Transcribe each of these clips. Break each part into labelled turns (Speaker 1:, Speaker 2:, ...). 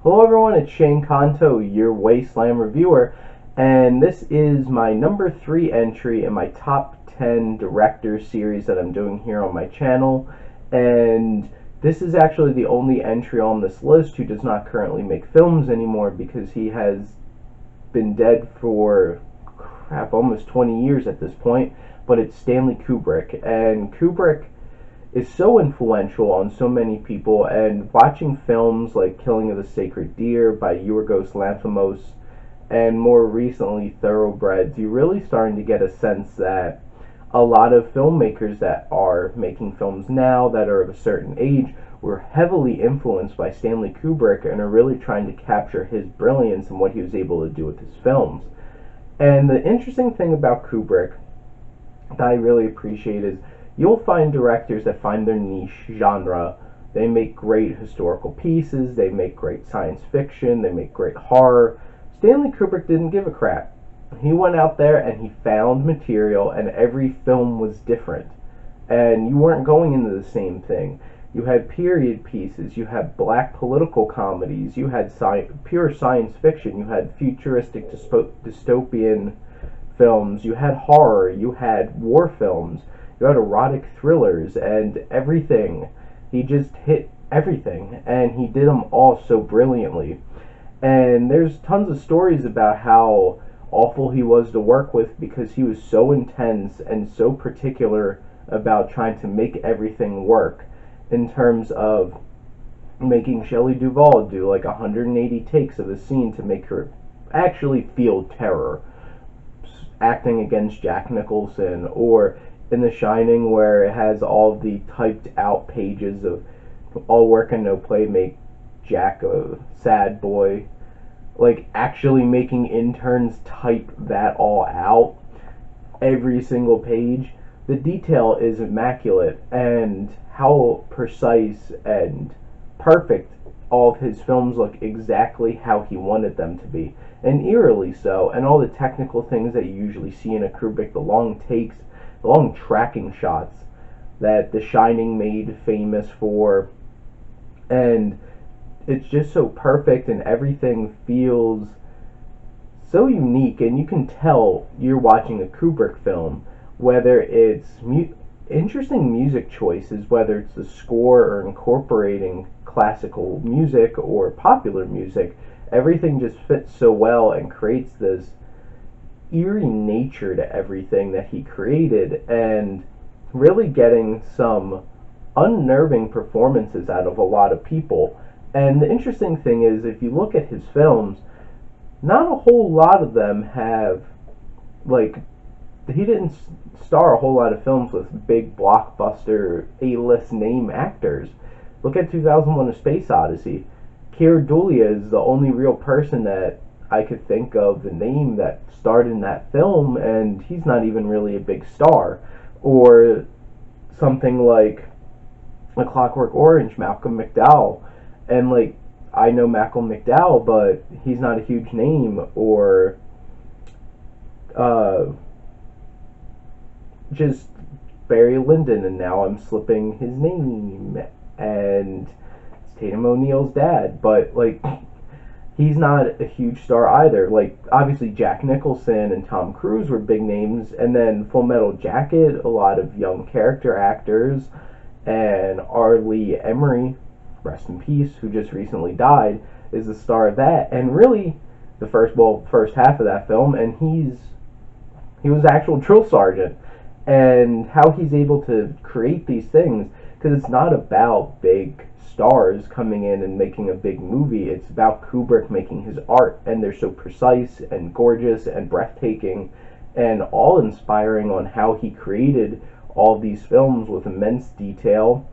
Speaker 1: Hello everyone, it's Shane Kanto, your Wasteland reviewer, and this is my number 3 entry in my top 10 directors series that I'm doing here on my channel, and this is actually the only entry on this list who does not currently make films anymore because he has been dead for, almost 20 years at this point, but it's Stanley Kubrick, and Kubrick is so influential on so many people, and watching films like Killing of the Sacred Deer by Yorgos Lanthimos and more recently Thoroughbreds, you're really starting to get a sense that a lot of filmmakers that are making films now that are of a certain age were heavily influenced by Stanley Kubrick and are really trying to capture his brilliance and what he was able to do with his films. And the interesting thing about Kubrick that I really appreciate is you'll find directors that find their niche genre. They make great historical pieces, they make great science fiction, they make great horror. Stanley Kubrick didn't give a crap. He went out there and he found material, and every film was different. And you weren't going into the same thing. You had period pieces, you had black political comedies, you had pure science fiction, you had futuristic dystopian films, you had horror, you had war films, you had erotic thrillers, and everything. He just hit everything, and he did them all so brilliantly. And there's tons of stories about how awful he was to work with because he was so intense and so particular about trying to make everything work, in terms of making Shelley Duvall do like 180 takes of a scene to make her actually feel terror, acting against Jack Nicholson, or in The Shining where it has all the typed out pages of all work and no play make Jack a sad boy, like actually making interns type that all out, every single page. The detail is immaculate, and how precise and perfect all of his films look exactly how he wanted them to be, and eerily so. And all the technical things that you usually see in a Kubrick, the long takes, the long tracking shots that The Shining made famous for, and it's just so perfect, and everything feels so unique, and you can tell you're watching a Kubrick film, whether it's interesting music choices, whether it's the score or incorporating classical music or popular music. Everything just fits so well and creates this eerie nature to everything that he created, and really getting some unnerving performances out of a lot of people. And the interesting thing is, if you look at his films, not a whole lot of them have, like, he didn't star a whole lot of films with big blockbuster A-list name actors. Look at 2001: A Space Odyssey. Keir Dullea is the only real person that I could think of the name that starred in that film, and he's not even really a big star. Or something like A Clockwork Orange, Malcolm McDowell, and like, I know Malcolm McDowell, but he's not a huge name. Or just Barry Lyndon, and now I'm slipping his name, and it's Tatum O'Neal's dad, but like, he's not a huge star either. Like, obviously Jack Nicholson and Tom Cruise were big names, and then Full Metal Jacket, a lot of young character actors, and R. Lee Emery, rest in peace, who just recently died, is the star of that. And really, the first half of that film, and he was actual drill sergeant. And how he's able to create these things, because it's not about big stars coming in and making a big movie. It's about Kubrick making his art, and they're so precise and gorgeous and breathtaking and all inspiring on how he created all these films with immense detail,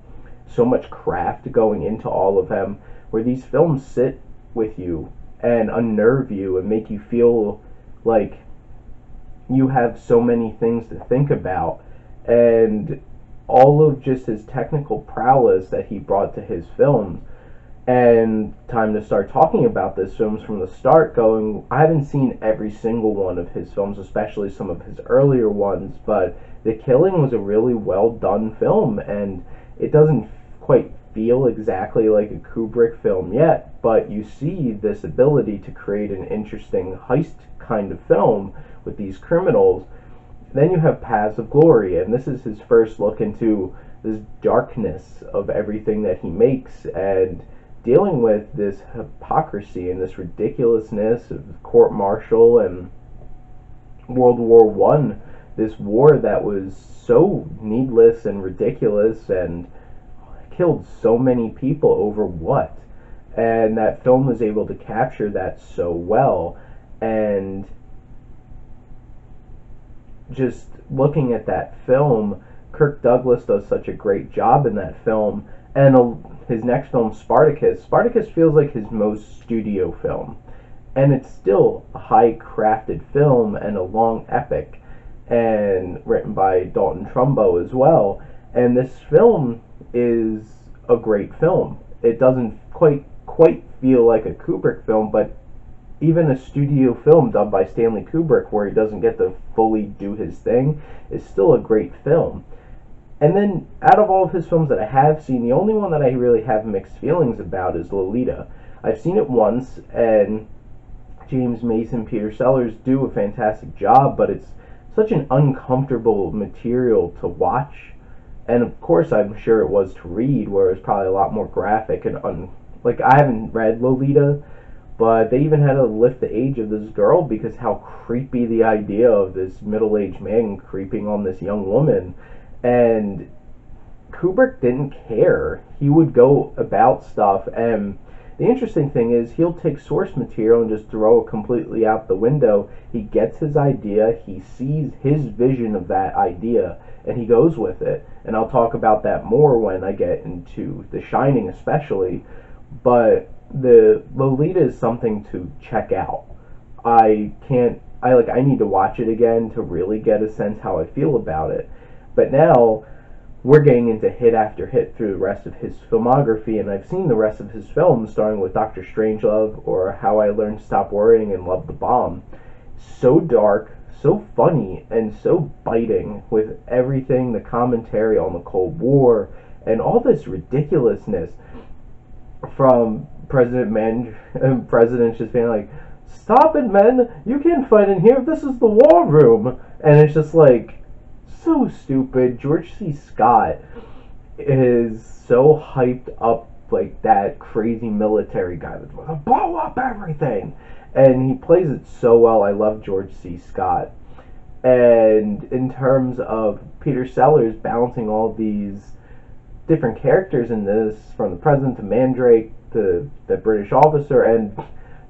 Speaker 1: so much craft going into all of them, where these films sit with you and unnerve you and make you feel like you have so many things to think about. And all of just his technical prowess that he brought to his films. And time to start talking about this films from the start. I haven't seen every single one of his films, especially some of his earlier ones, but The Killing was a really well done film, and it doesn't quite feel exactly like a Kubrick film yet, but you see this ability to create an interesting heist kind of film with these criminals. Then you have Paths of Glory, and this is his first look into this darkness of everything that he makes and dealing with this hypocrisy and this ridiculousness of court martial and World War One, this war that was so needless and ridiculous and killed so many people over what? And that film was able to capture that so well. And just looking at that film, Kirk Douglas does such a great job in that film. And his next film, Spartacus feels like his most studio film. And it's still a high crafted film and a long epic, and written by Dalton Trumbo as well. And this film is a great film. It doesn't quite feel like a Kubrick film, but even a studio film done by Stanley Kubrick where he doesn't get to fully do his thing is still a great film. And then out of all of his films that I have seen, the only one that I really have mixed feelings about is Lolita. I've seen it once, and James Mason, Peter Sellers do a fantastic job, but it's such an uncomfortable material to watch. And of course, I'm sure it was to read, where it was probably a lot more graphic and like, I haven't read Lolita, but they even had to lift the age of this girl because how creepy the idea of this middle-aged man creeping on this young woman. And Kubrick didn't care. He would go about stuff, and the interesting thing is he'll take source material and just throw it completely out the window. He gets his idea, he sees his vision of that idea, and he goes with it. And I'll talk about that more when I get into The Shining especially. But the Lolita is something to check out. I need to watch it again to really get a sense how I feel about it. But now we're getting into hit after hit through the rest of his filmography, and I've seen the rest of his films, starting with Dr. Strangelove or How I Learned to Stop Worrying and Love the Bomb. So dark, so funny, and so biting with everything, the commentary on the Cold War, and all this ridiculousness from presidents just being like, "Stop it, men! You can't fight in here. This is the war room." And it's just like, so stupid. George C. Scott is so hyped up, like that crazy military guy that's going to blow up everything. And he plays it so well. I love George C. Scott. And in terms of Peter Sellers balancing all these different characters in this, from the president to Mandrake to the British officer and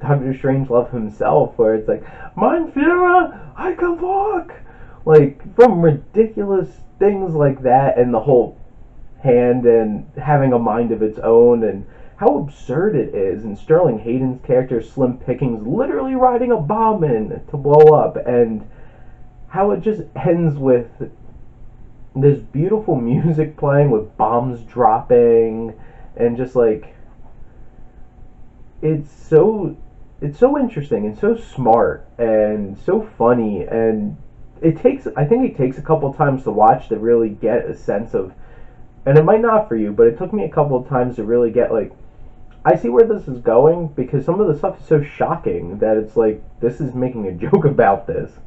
Speaker 1: Dr. Strangelove himself, where it's like, "Mein Führer, I can walk!" Like, from ridiculous things like that, and the whole hand and having a mind of its own, and how absurd it is, and Sterling Hayden's character, Slim Pickens, literally riding a bomb in to blow up, and how it just ends with this beautiful music playing with bombs dropping, and just like, it's so interesting and so smart and so funny, and I think it takes a couple times to watch to really get a sense of, and it might not for you, but it took me a couple of times to really get, like, I see where this is going, because some of the stuff is so shocking that it's like, this is making a joke about this.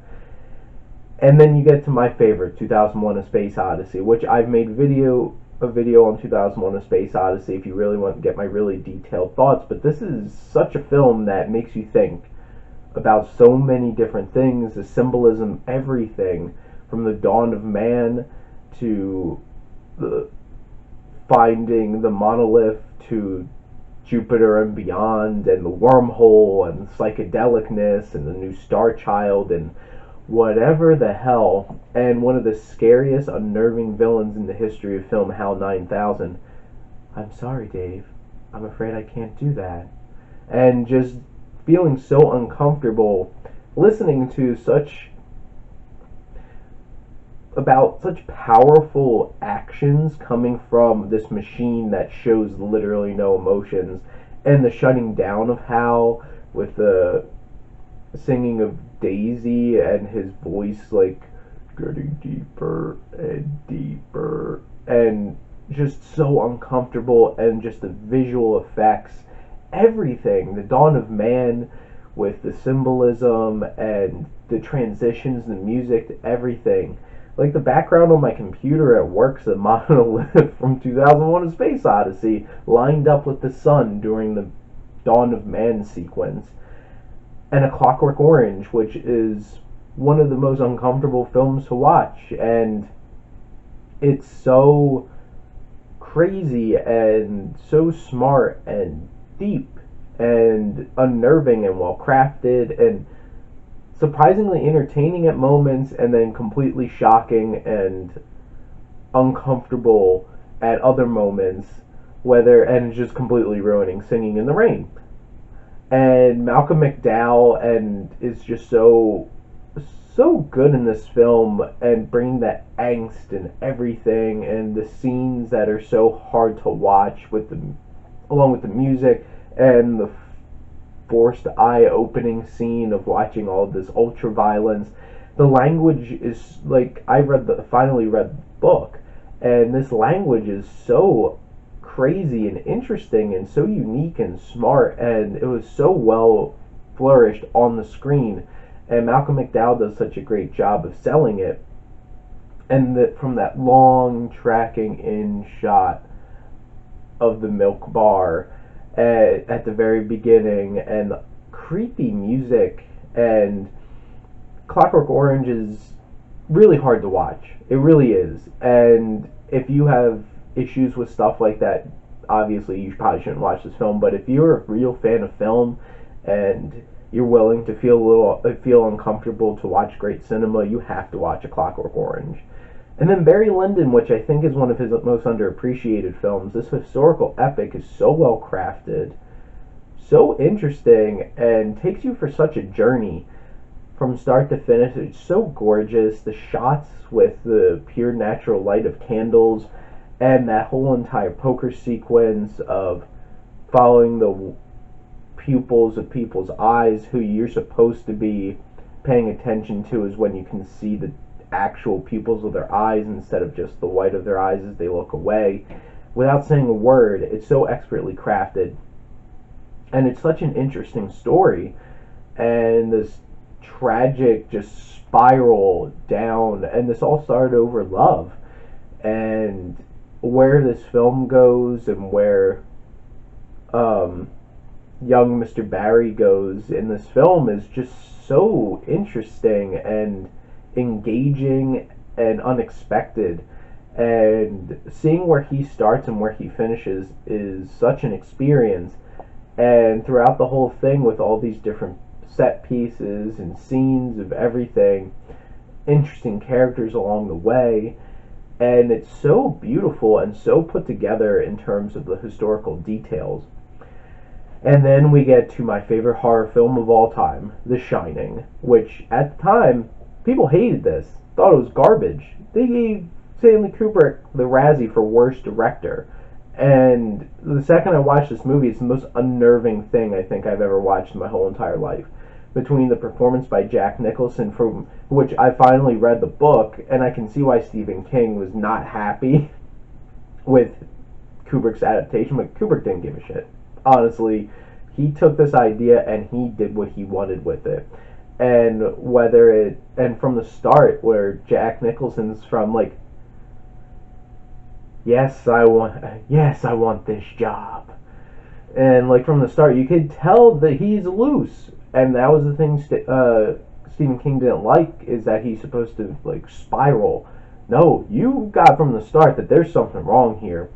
Speaker 1: And then you get to my favorite, 2001: A Space Odyssey, which I've made a video on 2001: A Space Odyssey if you really want to get my really detailed thoughts. But this is such a film that makes you think about so many different things, the symbolism, everything, from the dawn of man to the finding the monolith to Jupiter and beyond, and the wormhole and psychedelicness and the new Star Child and whatever the hell. And one of the scariest, unnerving villains in the history of film, HAL 9000. "I'm sorry, Dave. I'm afraid I can't do that." And just feeling so uncomfortable listening to such powerful actions coming from this machine that shows literally no emotions, and the shutting down of Hal with the singing of Daisy and his voice like getting deeper and deeper, and just so uncomfortable, and just the visual effects, everything. The Dawn of Man with the symbolism and the transitions, the music, everything. Like the background on my computer at work's a monolith from 2001: A Space Odyssey, lined up with the sun during the Dawn of Man sequence. And A Clockwork Orange, which is one of the most uncomfortable films to watch, and it's so crazy and so smart and deep and unnerving and well crafted and surprisingly entertaining at moments, and then completely shocking and uncomfortable at other moments, and just completely ruining Singing in the Rain. And Malcolm McDowell and is just so good in this film, and bringing that angst and everything, and the scenes that are so hard to watch along with the music, and the forced eye-opening scene of watching all this ultra violence. The language is like, finally read the book, and this language is so crazy and interesting and so unique and smart, and it was so well flourished on the screen, and Malcolm McDowell does such a great job of selling it. And from that long tracking in shot of the milk bar at the very beginning, and creepy music, and Clockwork Orange is really hard to watch. It really is. And if you have issues with stuff like that, obviously you probably shouldn't watch this film. But if you're a real fan of film and you're willing to feel uncomfortable to watch great cinema, you have to watch A Clockwork Orange. And then Barry Lyndon, which I think is one of his most underappreciated films. This historical epic is so well crafted, so interesting, and takes you for such a journey from start to finish. It's so gorgeous. The shots with the pure natural light of candles, and that whole entire poker sequence of following the pupils of people's eyes, who you're supposed to be paying attention to, is when you can see the actual pupils of their eyes instead of just the white of their eyes as they look away, without saying a word. It's so expertly crafted, and it's such an interesting story, and this tragic just spiral down, and this all started over love, and where this film goes, and where young Mr. Barry goes in this film, is just so interesting and engaging and unexpected. And seeing where he starts and where he finishes is such an experience. And throughout the whole thing, with all these different set pieces and scenes of everything, interesting characters along the way, and it's so beautiful and so put together in terms of the historical details. And then we get to my favorite horror film of all time, The Shining, which at the time, people hated this, thought it was garbage. They gave Stanley Kubrick the Razzie for worst director. And the second I watched this movie, it's the most unnerving thing I think I've ever watched in my whole entire life. Between the performance by Jack Nicholson, from which I finally read the book, and I can see why Stephen King was not happy with Kubrick's adaptation, but Kubrick didn't give a shit. Honestly, he took this idea and he did what he wanted with it. And from the start, where Jack Nicholson's from, like, yes, I want this job. And like from the start, you could tell that he's loose, and that was the thing Stephen King didn't like, is that he's supposed to like spiral. No, you got from the start that there's something wrong here.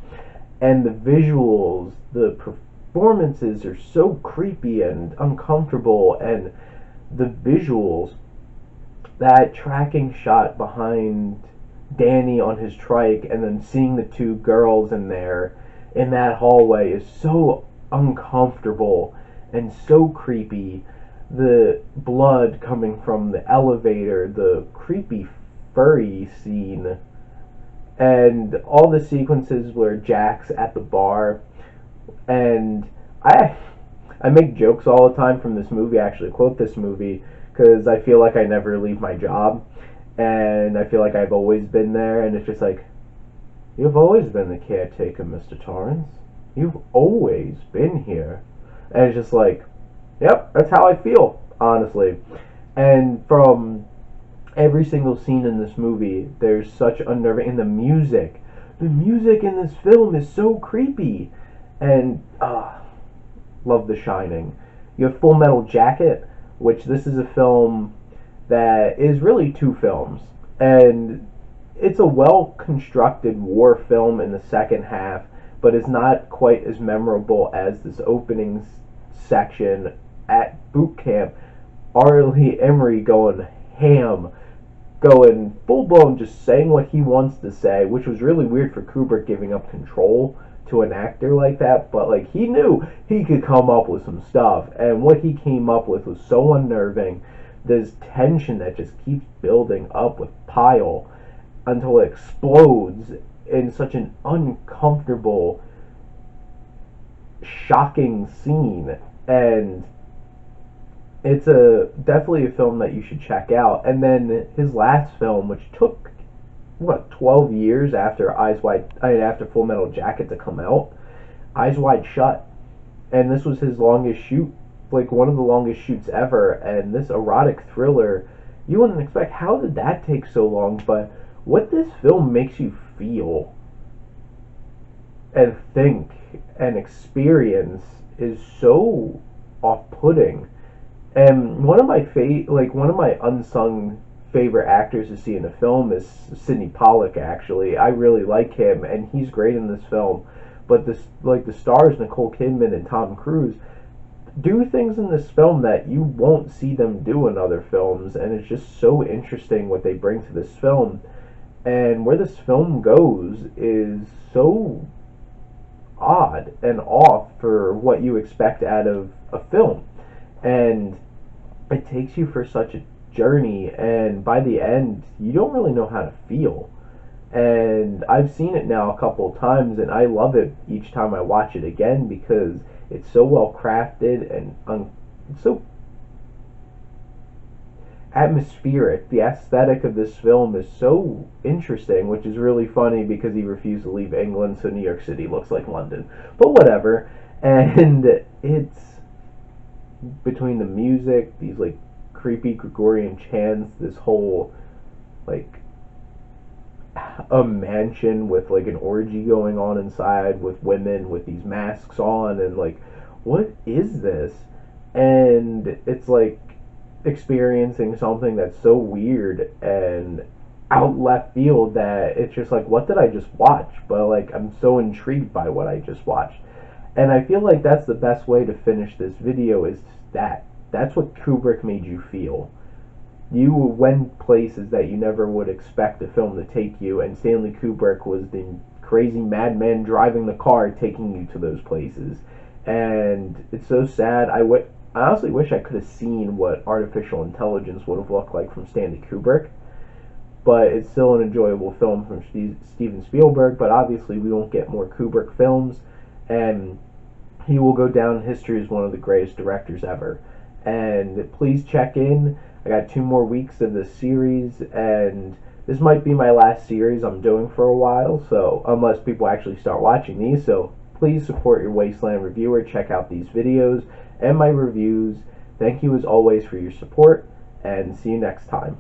Speaker 1: And the visuals, the performances are so creepy and uncomfortable, and the visuals, that tracking shot behind Danny on his trike, and then seeing the two girls in that hallway, is so uncomfortable and so creepy. The blood coming from the elevator, the creepy furry scene, and all the sequences where Jack's at the bar. And I make jokes all the time from this movie. I actually quote this movie because I feel like I never leave my job, and I feel like I've always been there, and it's just like, You've always been the caretaker, Mr. Torrance. You've always been here. And it's just like, yep, that's how I feel, honestly. And from every single scene in this movie, there's such unnerving. And the music in this film is so creepy. And, love The Shining. You have Full Metal Jacket, which this is a film that is really two films. And it's a well constructed war film in the second half, but it's not quite as memorable as this opening section at boot camp. R. Lee Emery going ham, going full blown, just saying what he wants to say, which was really weird for Kubrick, giving up control to an actor like that. But like, he knew he could come up with some stuff, and what he came up with was so unnerving. There's tension that just keeps building up with pile until it explodes in such an uncomfortable, shocking scene. And it's definitely a film that you should check out. And then his last film, which took 12 years after after Full Metal Jacket to come out, Eyes Wide Shut. And this was his longest shoot, like one of the longest shoots ever. And this erotic thriller, you wouldn't expect, how did that take so long? But what this film makes you feel and think and experience is so off-putting. And one of my unsung favorite actors to see in a film is Sidney Pollack. Actually, I really like him, and he's great in this film. But the stars Nicole Kidman and Tom Cruise do things in this film that you won't see them do in other films, and it's just so interesting what they bring to this film. And where this film goes is so odd and off for what you expect out of a film. And it takes you for such a journey, and by the end, you don't really know how to feel. And I've seen it now a couple of times, and I love it each time I watch it again because it's so well crafted and so atmospheric. The aesthetic of this film is so interesting, which is really funny because he refused to leave England, so New York City looks like London. But whatever. And it's between the music, these like creepy Gregorian chants, this whole like a mansion with like an orgy going on inside with women with these masks on, and like, what is this? And it's like experiencing something that's so weird and out left field that it's just like, what did I just watch? But like, I'm so intrigued by what I just watched. And I feel like that's the best way to finish this video, is that's what Kubrick made you feel. You went places that you never would expect a film to take you, and Stanley Kubrick was the crazy madman driving the car taking you to those places. And it's so sad. I honestly wish I could have seen what artificial intelligence would have looked like from Stanley Kubrick. But it's still an enjoyable film from Steven Spielberg. But obviously we won't get more Kubrick films, and he will go down in history as one of the greatest directors ever. And please check in. I got 2 more weeks of this series, and this might be my last series I'm doing for a while, so unless people actually start watching these. So please support your Wasteland reviewer. Check out these videos and my reviews. Thank you as always for your support, and see you next time.